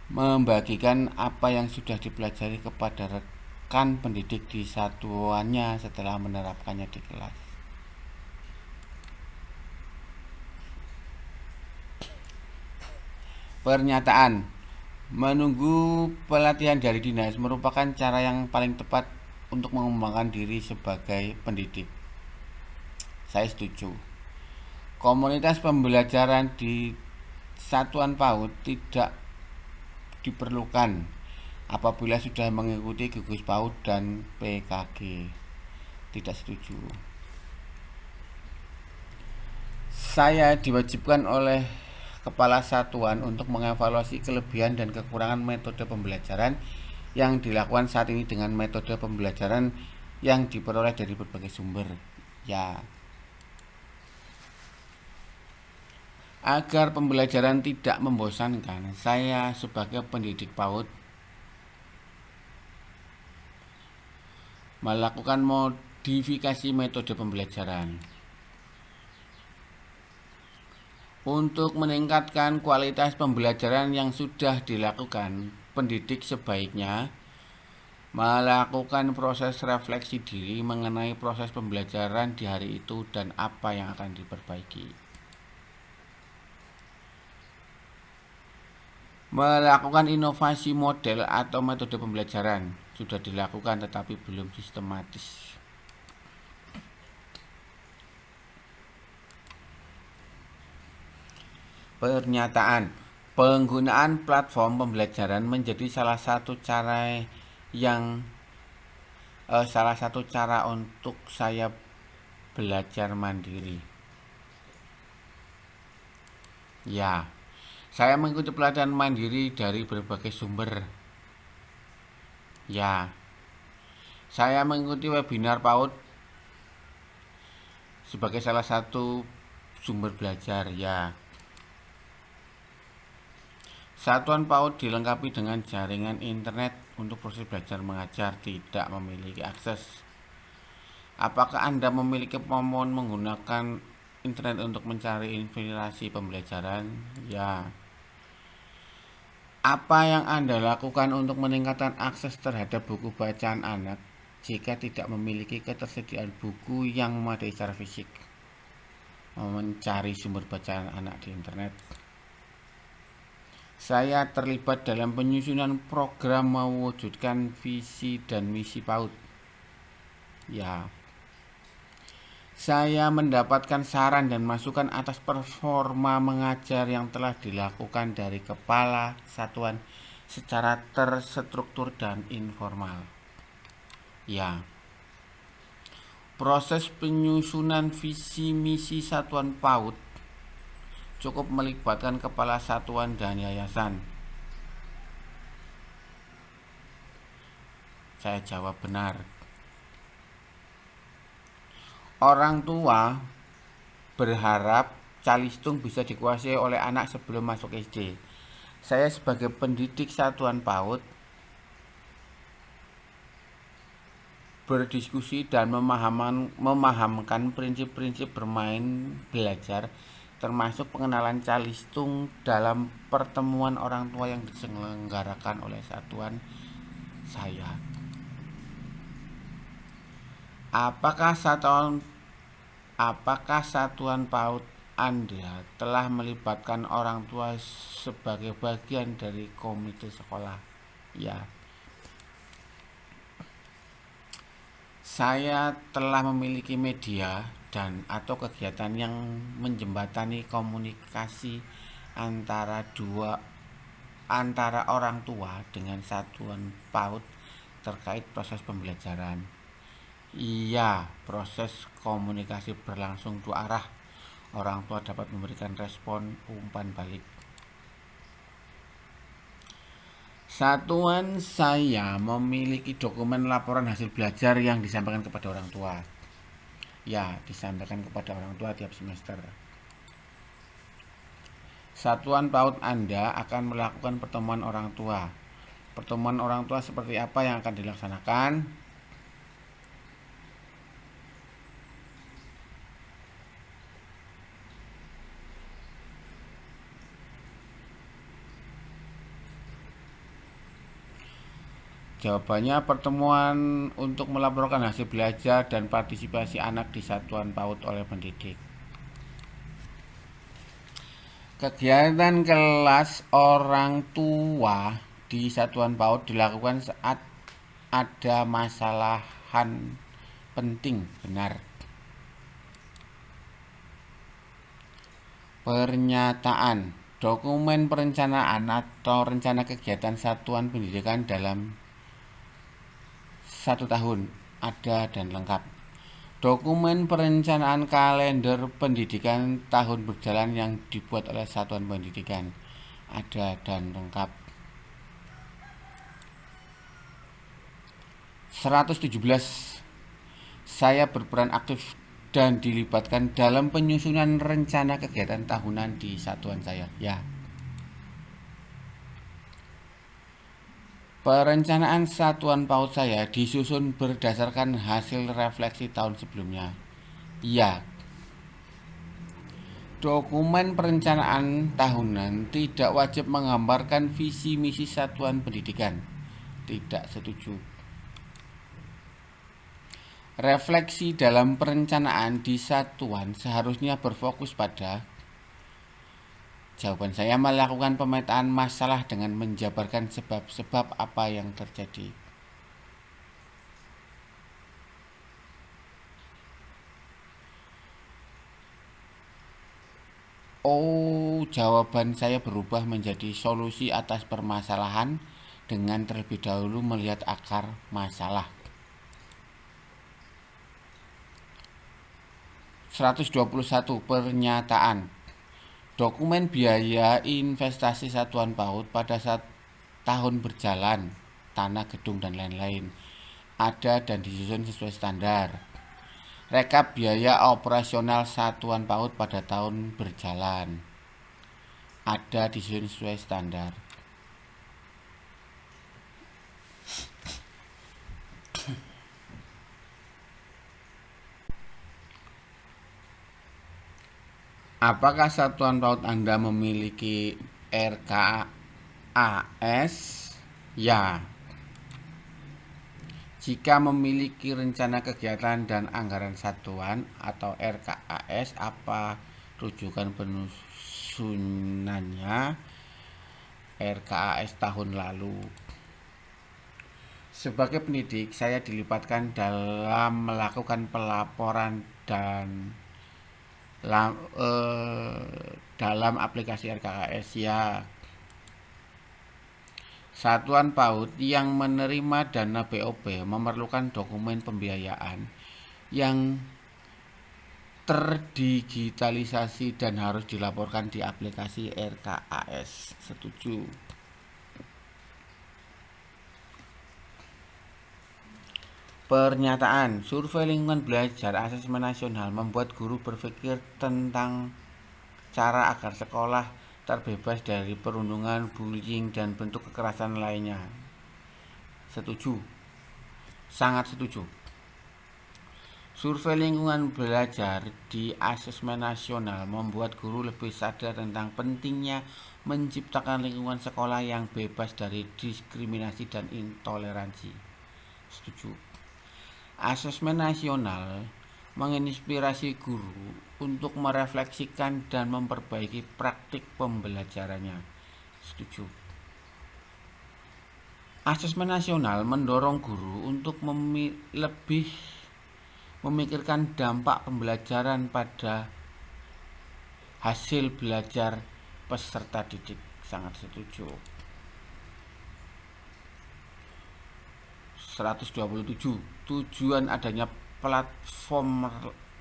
membagikan apa yang sudah dipelajari kepada rekan pendidik di satuannya setelah menerapkannya di kelas. Pernyataan: menunggu pelatihan dari dinas merupakan cara yang paling tepat untuk mengembangkan diri sebagai pendidik. Saya setuju. Komunitas pembelajaran di satuan PAUD tidak diperlukan apabila sudah mengikuti gugus PAUD dan PKG. Tidak setuju. Saya diwajibkan oleh kepala satuan untuk mengevaluasi kelebihan dan kekurangan metode pembelajaran yang dilakukan saat ini dengan metode pembelajaran yang diperoleh dari berbagai sumber. Ya. Agar pembelajaran tidak membosankan, saya sebagai pendidik PAUD melakukan modifikasi metode pembelajaran. Untuk meningkatkan kualitas pembelajaran yang sudah dilakukan, pendidik sebaiknya melakukan proses refleksi diri mengenai proses pembelajaran di hari itu dan apa yang akan diperbaiki. Melakukan inovasi model atau metode pembelajaran sudah dilakukan tetapi belum sistematis. Pernyataan: penggunaan platform pembelajaran menjadi salah satu cara untuk saya belajar mandiri. Ya, saya mengikuti pelatihan mandiri dari berbagai sumber. Ya, saya mengikuti webinar PAUD sebagai salah satu sumber belajar. Ya. Satuan PAUD dilengkapi dengan jaringan internet untuk proses belajar mengajar, tidak memiliki akses. Apakah Anda memiliki kemampuan menggunakan internet untuk mencari inspirasi pembelajaran? Ya. Apa yang Anda lakukan untuk meningkatkan akses terhadap buku bacaan anak jika tidak memiliki ketersediaan buku yang memadai secara fisik? Mencari sumber bacaan anak di internet. Saya terlibat dalam penyusunan program mewujudkan visi dan misi PAUD. Ya. Saya mendapatkan saran dan masukan atas performa mengajar yang telah dilakukan dari kepala satuan secara terstruktur dan informal. Ya. Proses penyusunan visi misi satuan PAUD cukup melibatkan kepala satuan dan yayasan. Saya jawab benar. Orang tua berharap calistung bisa dikuasai oleh anak sebelum masuk SD. Saya sebagai pendidik satuan PAUD berdiskusi dan memahamkan prinsip-prinsip bermain belajar termasuk pengenalan calistung dalam pertemuan orang tua yang diselenggarakan oleh satuan saya. Apakah satuan PAUD Anda telah melibatkan orang tua sebagai bagian dari komite sekolah? Ya. Saya telah memiliki media dan atau kegiatan yang menjembatani komunikasi antara orang tua dengan satuan PAUD terkait proses pembelajaran. Iya, proses komunikasi berlangsung dua arah. Orang tua dapat memberikan respon umpan balik. Satuan saya memiliki dokumen laporan hasil belajar yang disampaikan kepada orang tua. Ya, disampaikan kepada orang tua tiap semester. Satuan PAUD Anda akan melakukan pertemuan orang tua. Pertemuan orang tua seperti apa yang akan dilaksanakan? Jawabannya, pertemuan untuk melaporkan hasil belajar dan partisipasi anak di satuan PAUD oleh pendidik. Kegiatan kelas orang tua di satuan PAUD dilakukan saat ada masalahan penting. Benar. Pernyataan, dokumen perencanaan atau rencana kegiatan satuan pendidikan dalam 1 tahun, ada dan lengkap. Dokumen perencanaan kalender pendidikan tahun berjalan yang dibuat oleh satuan pendidikan, ada dan lengkap. 117. Saya berperan aktif dan dilibatkan dalam penyusunan rencana kegiatan tahunan di satuan saya. Ya. Perencanaan satuan PAUD saya disusun berdasarkan hasil refleksi tahun sebelumnya. Ya. Dokumen perencanaan tahunan tidak wajib menggambarkan visi misi satuan pendidikan. Tidak setuju. Refleksi dalam perencanaan di satuan seharusnya berfokus pada, jawaban saya, melakukan pemetaan masalah dengan menjabarkan sebab-sebab apa yang terjadi. Oh, jawaban saya berubah menjadi solusi atas permasalahan dengan terlebih dahulu melihat akar masalah. 121. Pernyataan, dokumen biaya investasi satuan PAUD pada saat tahun berjalan, tanah, gedung, dan lain-lain, ada dan disusun sesuai standar. Rekap biaya operasional satuan PAUD pada tahun berjalan, ada disusun sesuai standar. Apakah satuan PAUD Anda memiliki RKAS? Ya. Jika memiliki rencana kegiatan dan anggaran satuan atau RKAS, apa rujukan penyusunannya? RKAS tahun lalu. Sebagai pendidik, saya dilibatkan dalam melakukan pelaporan dan dalam aplikasi RKAS. Ya. Satuan PAUD yang menerima dana BOP memerlukan dokumen pembiayaan yang terdigitalisasi dan harus dilaporkan di aplikasi RKAS. Setuju. Pernyataan, survei lingkungan belajar asesmen nasional membuat guru berpikir tentang cara agar sekolah terbebas dari perundungan, bullying, dan bentuk kekerasan lainnya. Setuju. Sangat setuju. Survei lingkungan belajar di asesmen nasional membuat guru lebih sadar tentang pentingnya menciptakan lingkungan sekolah yang bebas dari diskriminasi dan intoleransi. Setuju. Asesmen nasional menginspirasi guru untuk merefleksikan dan memperbaiki praktik pembelajarannya. Setuju. Asesmen nasional mendorong guru untuk lebih memikirkan dampak pembelajaran pada hasil belajar peserta didik. Sangat setuju. 127. Tujuan adanya platform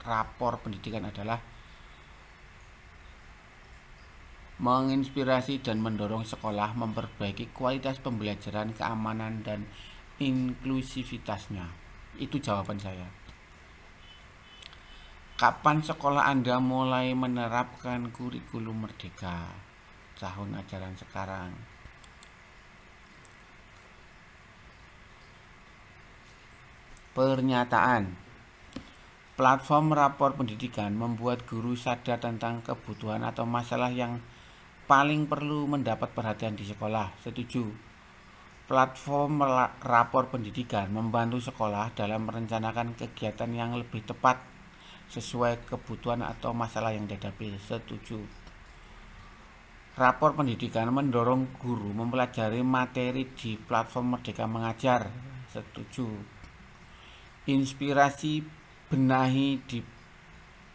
rapor pendidikan adalah menginspirasi dan mendorong sekolah memperbaiki kualitas pembelajaran, keamanan, dan inklusivitasnya. Itu jawaban saya. Kapan sekolah Anda mulai menerapkan kurikulum merdeka? Tahun ajaran sekarang. Pernyataan. Platform rapor pendidikan membuat guru sadar tentang kebutuhan atau masalah yang paling perlu mendapat perhatian di sekolah. Setuju. Platform rapor pendidikan membantu sekolah dalam merencanakan kegiatan yang lebih tepat sesuai kebutuhan atau masalah yang dihadapi. Setuju. Rapor pendidikan mendorong guru mempelajari materi di platform Merdeka Mengajar. Setuju. Inspirasi benahi di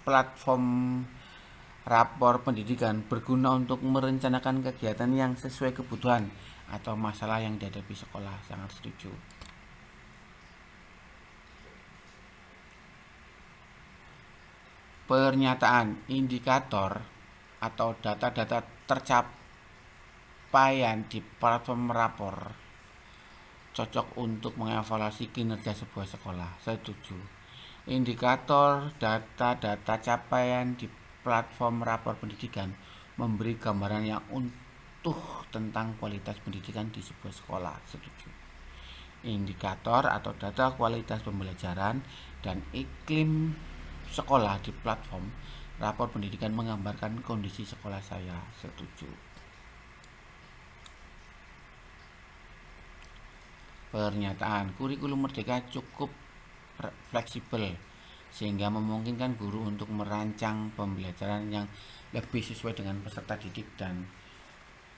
platform rapor pendidikan berguna untuk merencanakan kegiatan yang sesuai kebutuhan atau masalah yang dihadapi sekolah. Sangat setuju. Pernyataan. Indikator atau data-data tercapaian di platform rapor cocok untuk mengevaluasi kinerja sebuah sekolah. Setuju. Indikator data-data capaian di platform rapor pendidikan memberi gambaran yang utuh tentang kualitas pendidikan di sebuah sekolah. Setuju. Indikator atau data kualitas pembelajaran dan iklim sekolah di platform rapor pendidikan menggambarkan kondisi sekolah saya. Setuju. Pernyataan. Kurikulum Merdeka cukup fleksibel sehingga memungkinkan guru untuk merancang pembelajaran yang lebih sesuai dengan peserta didik dan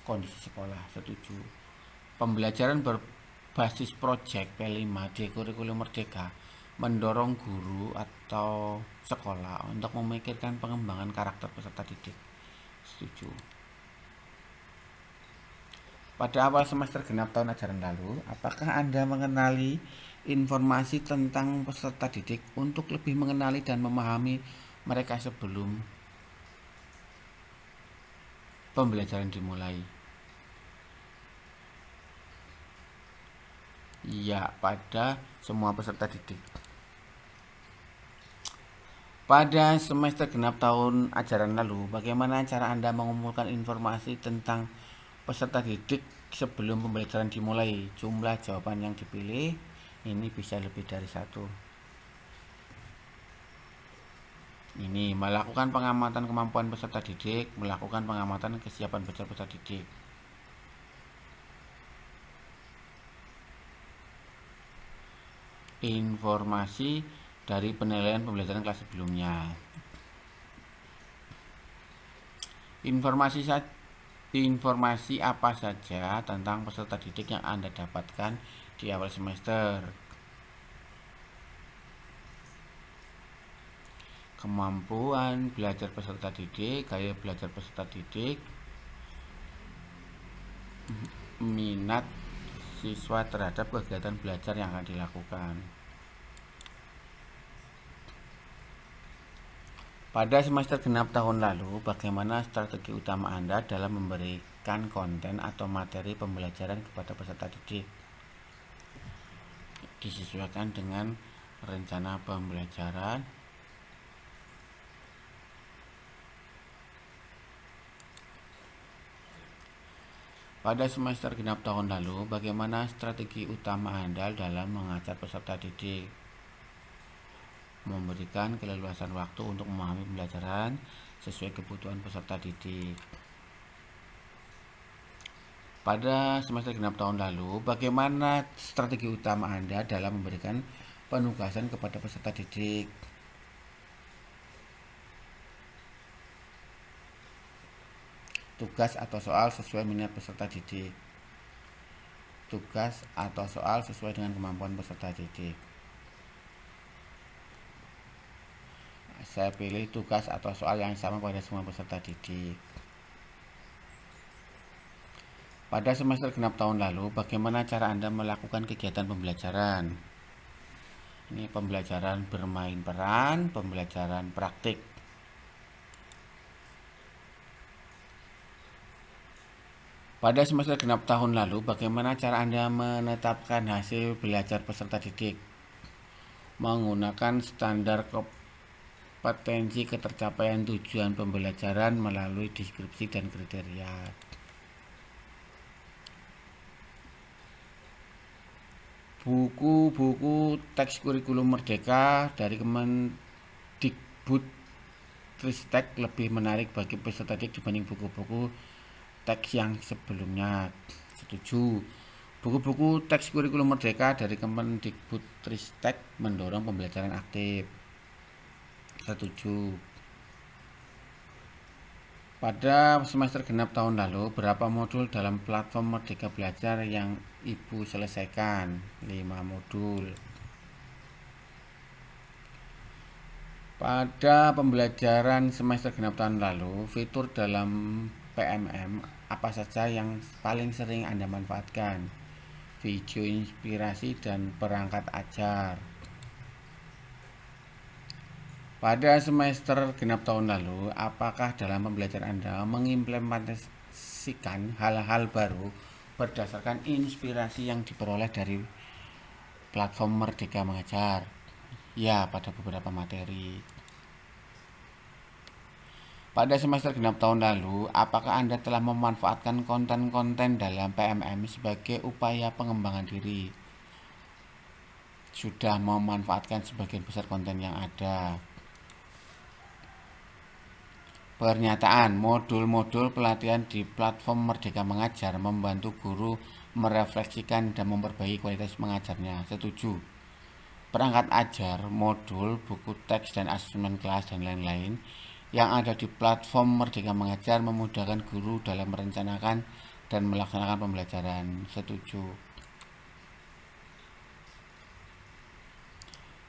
kondisi sekolah. Setuju. Pembelajaran berbasis proyek P5 di kurikulum Merdeka mendorong guru atau sekolah untuk memikirkan pengembangan karakter peserta didik. Setuju. Pada awal semester genap tahun ajaran lalu, apakah Anda mengenali informasi tentang peserta didik untuk lebih mengenali dan memahami mereka sebelum pembelajaran dimulai? Iya, pada semua peserta didik. Pada semester genap tahun ajaran lalu, bagaimana cara Anda mengumpulkan informasi tentang peserta didik sebelum pembelajaran dimulai? Jumlah jawaban yang dipilih ini bisa lebih dari satu. Ini melakukan pengamatan kemampuan peserta didik, melakukan pengamatan kesiapan belajar peserta didik. Informasi dari penilaian pembelajaran kelas sebelumnya. Informasi apa saja tentang peserta didik yang Anda dapatkan di awal semester? Kemampuan belajar peserta didik, gaya belajar peserta didik, minat siswa terhadap kegiatan belajar yang akan dilakukan. Pada semester genap tahun lalu, bagaimana strategi utama Anda dalam memberikan konten atau materi pembelajaran kepada peserta didik? Disesuaikan dengan rencana pembelajaran. Pada semester genap tahun lalu, bagaimana strategi utama Anda dalam mengajar peserta didik? Memberikan keleluasan waktu untuk memahami pembelajaran sesuai kebutuhan peserta didik. Pada semester genap tahun lalu, bagaimana strategi utama Anda dalam memberikan penugasan kepada peserta didik? Tugas atau soal sesuai minat peserta didik. Tugas atau soal sesuai dengan kemampuan peserta didik. Saya pilih tugas atau soal yang sama pada semua peserta didik. Pada semester genap tahun lalu, bagaimana cara Anda melakukan kegiatan pembelajaran? Ini pembelajaran bermain peran, pembelajaran praktik. Pada semester genap tahun lalu, bagaimana cara Anda menetapkan hasil belajar peserta didik? Menggunakan standar kompetensi ketercapaian tujuan pembelajaran melalui deskripsi dan kriteria. Buku-buku teks kurikulum Merdeka dari Kemendikbudristek lebih menarik bagi peserta didik dibanding buku-buku teks yang sebelumnya. Setuju. Buku-buku teks kurikulum Merdeka dari Kemendikbudristek mendorong pembelajaran aktif. Setuju. Pada semester genap tahun lalu, berapa modul dalam platform Merdeka Belajar yang Ibu selesaikan? 5 modul. Pada pembelajaran semester genap tahun lalu, fitur dalam PMM apa saja yang paling sering Anda manfaatkan? Video inspirasi dan perangkat ajar. Pada semester genap tahun lalu, apakah dalam pembelajaran Anda mengimplementasikan hal-hal baru berdasarkan inspirasi yang diperoleh dari platform Merdeka Mengajar? Ya, pada beberapa materi. Pada semester genap tahun lalu, apakah Anda telah memanfaatkan konten-konten dalam PMM sebagai upaya pengembangan diri? Sudah memanfaatkan sebagian besar konten yang ada. Pernyataan, modul-modul pelatihan di platform Merdeka Mengajar membantu guru merefleksikan dan memperbaiki kualitas mengajarnya. Setuju. Perangkat ajar, modul, buku teks dan asesmen kelas dan lain-lain yang ada di platform Merdeka Mengajar memudahkan guru dalam merencanakan dan melaksanakan pembelajaran. Setuju.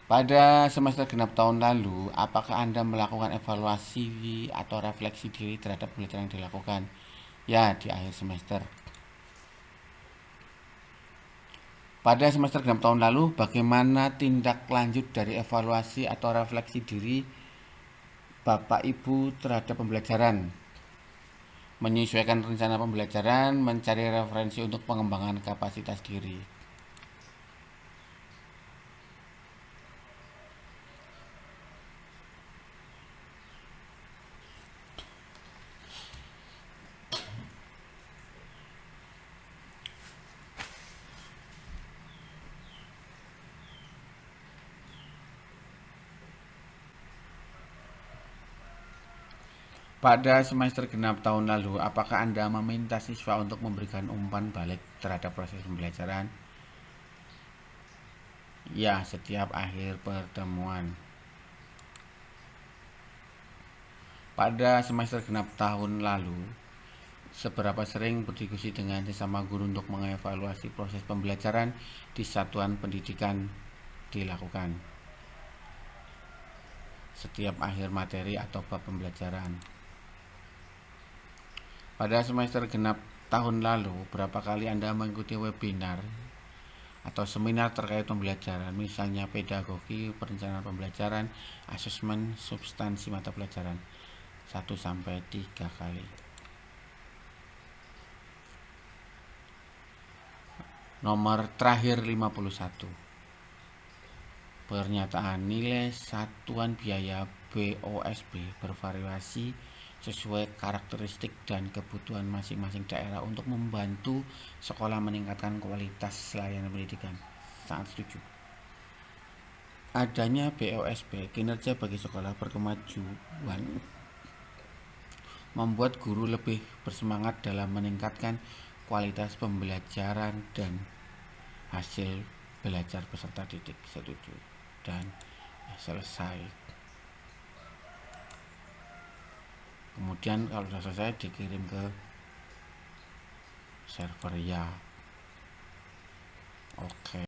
Pada semester genap tahun lalu, apakah Anda melakukan evaluasi atau refleksi diri terhadap pembelajaran yang dilakukan? Ya, di akhir semester. Pada semester genap tahun lalu, bagaimana tindak lanjut dari evaluasi atau refleksi diri Bapak Ibu terhadap pembelajaran? Menyesuaikan rencana pembelajaran, mencari referensi untuk pengembangan kapasitas diri. Pada semester genap tahun lalu, apakah Anda meminta siswa untuk memberikan umpan balik terhadap proses pembelajaran? Ya, setiap akhir pertemuan. Pada semester genap tahun lalu, seberapa sering berdiskusi dengan sesama guru untuk mengevaluasi proses pembelajaran di satuan pendidikan dilakukan? Setiap akhir materi atau bab pembelajaran. Pada semester genap tahun lalu, berapa kali Anda mengikuti webinar atau seminar terkait pembelajaran, misalnya pedagogi, perencanaan pembelajaran, asesmen, substansi mata pelajaran? 1-3 kali. Nomor terakhir 51. Pernyataan nilai satuan biaya BOSB bervariasi sesuai karakteristik dan kebutuhan masing-masing daerah untuk membantu sekolah meningkatkan kualitas layanan pendidikan. Sangat setuju. Adanya BOSB kinerja bagi sekolah berkemajuan membuat guru lebih bersemangat dalam meningkatkan kualitas pembelajaran dan hasil belajar peserta didik. Setuju. Dan selesai. Kemudian kalau sudah selesai dikirim ke server ya. Oke.